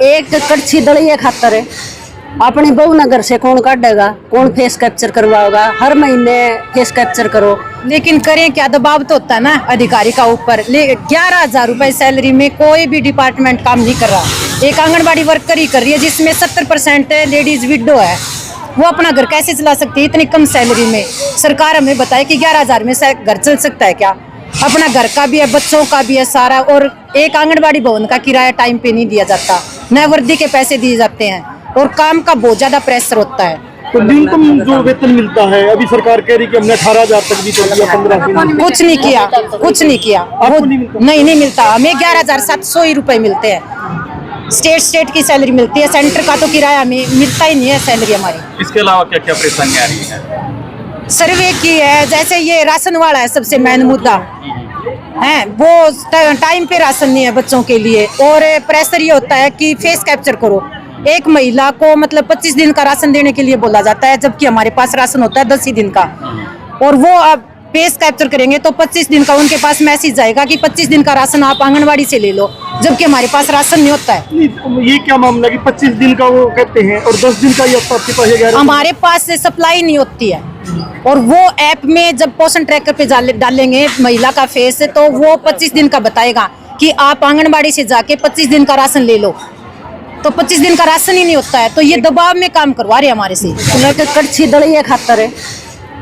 एक कड़छी दलिए खातर है अपनी बहू नगर से कौन काटेगा, कौन फेस कैप्चर करवाएगा? हर महीने फेस कैप्चर करो, लेकिन करें क्या? दबाव तो होता है ना अधिकारी का ऊपर। 11,000 रुपए सैलरी में कोई भी डिपार्टमेंट काम नहीं कर रहा। एक आंगनबाड़ी वर्कर ही कर रही है जिसमें 70% लेडीज विडो है। वो अपना घर कैसे चला सकती है इतनी कम सैलरी में? सरकार हमें बताए कि 11,000 में घर चल सकता है क्या? अपना घर का भी है, बच्चों का भी है सारा, और एक आंगनबाड़ी भवन का किराया टाइम पे नहीं दिया जाता, न वर्दी के पैसे दिए जाते हैं, और काम का बहुत ज्यादा प्रेशर होता है। तो न्यूनतम जो वेतन मिलता है अभी सरकार कह रही कि हमने 18,000 तक भी कर दिया, 15,000 कुछ नहीं किया, कुछ नहीं किया। नहीं मिलता। हमें 11,700 ही रुपए मिलते हैं। स्टेट की सैलरी मिलती है, सेंटर का तो किराया हमें मिलता ही नहीं है सैलरी हमारी। इसके अलावा क्या क्या परेशानी आ रही है? सर्वे की है, जैसे ये राशन वाला है सबसे मेन मुद्दा है, वो टाइम पे राशन नहीं है बच्चों के लिए। और प्रेशर ये होता है कि फेस कैप्चर करो। एक महिला को मतलब 25 दिन का राशन देने के लिए बोला जाता है, जबकि हमारे पास राशन होता है 10 ही दिन का। और वो अब फेस कैप्चर करेंगे तो 25 दिन का उनके पास मैसेज आएगा कि 25 दिन का राशन आप आंगनबाड़ी से ले लो, जबकि हमारे पास राशन नहीं होता है। ये क्या मामला कि 25 दिन का वो कहते हैं और 10 दिन का ये आपके पास? हमारे पास से सप्लाई नहीं होती है, और वो ऐप में जब पोषण ट्रैकर पे डालेंगे महिला का फेस, तो वो 25 दिन का बताएगा कि आप आंगनबाड़ी से जाके 25 दिन का राशन ले लो, तो 25 दिन का राशन ही नहीं होता है। तो ये दबाव में काम करवा रहे हमारे से। कड़छी दलिए खातर है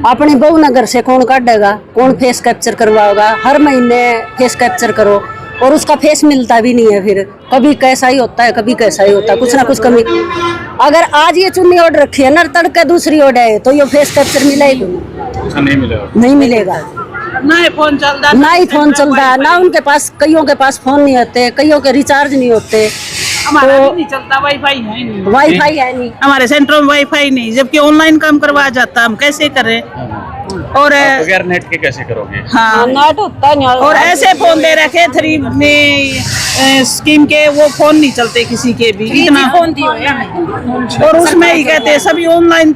अपनी बहू नगर से कौन काटेगा, कौन फेस कैप्चर करवाएगा? हर महीने फेस कैप्चर करो, और उसका फेस मिलता भी नहीं है। फिर कभी कैसा ही होता है, कभी कैसा ही होता है, कुछ ना कुछ कमी। अगर आज ये चुन्नी ऑर्डर रखी है ना, तड़के दूसरी ऑर्डर है, तो ये फेस कैप्चर मिलेगा? नहीं मिलेगा। ना ही फोन चलता है, ना उनके पास, कईयों के पास फोन नहीं होते, कईयों के रिचार्ज नहीं होते, हमारा भी नहीं चलता। वाईफाई है नहीं हमारे सेंटर में, वाईफाई नहीं, जबकि ऑनलाइन काम करवाया जाता, हम कैसे करें? और बगैर नेट के कैसे करोगे? हाँ, नेट होता है। और ऐसे फोन दे रखे 3 में स्कीम के, वो फोन नहीं चलते किसी के भी, इतना फोन दिए। और उसमें ही कहते हैं सभी ऑनलाइन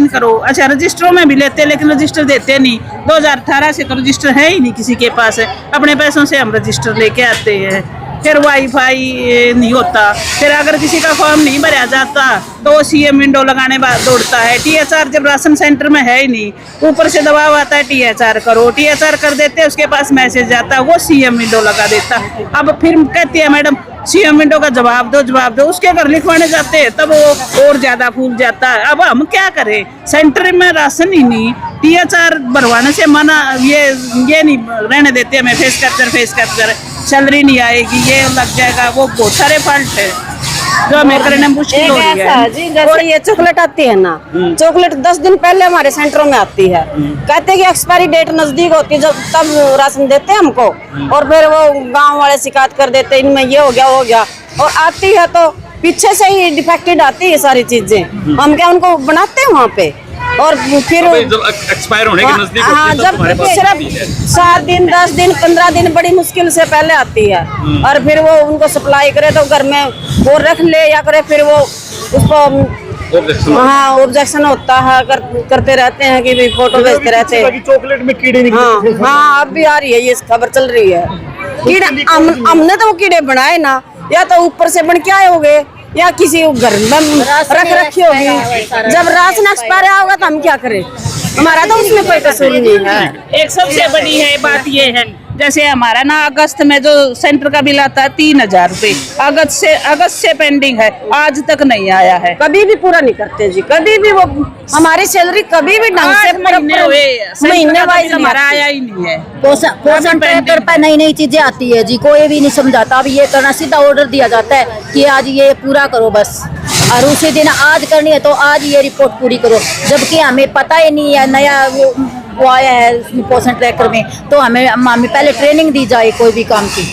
करो। अच्छा, रजिस्टरों में भी लेते हैं, लेकिन रजिस्टर देते नहीं। 2018 से तो रजिस्टर है ही नहीं किसी के पास, अपने पैसों से हम रजिस्टर लेके आते हैं। फिर वाईफाई नहीं होता, फिर अगर किसी का फॉर्म नहीं भरा जाता तो सीएम विंडो लगाने दौड़ता है। टीएचआर जब राशन सेंटर में है ही नहीं, ऊपर से दबाव आता है टीएचआर करो, टीएचआर कर देते हैं, उसके पास मैसेज आता है, वो सीएम विंडो लगा देता। अब फिर कहती है मैडम सीएम विंडो का जवाब दो, उसके घर लिखवाने जाते हैं तब वो और ज्यादा फूल जाता है। अब हम क्या करें? सेंटर में राशन ही नहीं, टीएचआर भरवाने से मना, ये नहीं रहने देते हमें। फेस कैप्चर सैलरी नहीं आएगी, ये लग जाएगा, वो बहुत सारे फॉल्ट है जो हमें करने मुश्किल हो रही है। जी, जैसे ये चॉकलेट आती है ना, चॉकलेट 10 दिन पहले हमारे सेंटरों में आती है, कहते हैं कि एक्सपायरी डेट नजदीक होती है, जब तब राशन देते हैं हमको, और फिर वो गांव वाले शिकायत कर देते हैं इनमें ये हो गया, और आती है तो पीछे से ही डिफेक्टेड आती है सारी चीजें। हम क्या उनको बनाते हैं वहाँ पे, और फिर जब एक्सपायर होने के नजदीक जब सिर्फ 7 दिन 10 दिन 15 दिन बड़ी मुश्किल से पहले आती है, और फिर वो उनको सप्लाई करे तो घर में वो रख ले या करे, फिर वो उसको ऑब्जेक्शन होता है, करते रहते हैं कि फोटो भेजते रहते हैं। चॉकलेट में कीड़े निकलते हैं। हाँ, अब भी आ रही है, ये खबर चल रही है। कीड़े हमने तो वो कीड़े बनाए ना, या तो ऊपर से बन के आए होंगे, या किसी घर में रख रखी होगी। जब राशन एक्सपायर होगा तो हम क्या करें? हमारा तो उसमें कोई कसूर नहीं है। एक सबसे बड़ी है बात ये है, जैसे हमारा ना अगस्त में जो सेंटर का बिल आता है 3,000 रुपए, अगस्त से पेंडिंग है, आज तक नहीं आया है। कभी भी पूरा नहीं करते जी, कभी भी वो हमारी सैलरी कभी भी ढंग से महीने वाइज हमारा आया ही नहीं है। पोषण ट्रैकर पर नई चीजें आती है जी, कोई भी नहीं समझाता। अब ये करना, सीधा ऑर्डर दिया जाता है कि आज ये पूरा करो बस, और उसी दिन आज करनी है तो आज ये रिपोर्ट पूरी करो, जबकि हमें पता ही नहीं है। नया वो आया है पोषण ट्रैकर में, तो हमें पहले ट्रेनिंग दी जाए कोई भी काम की।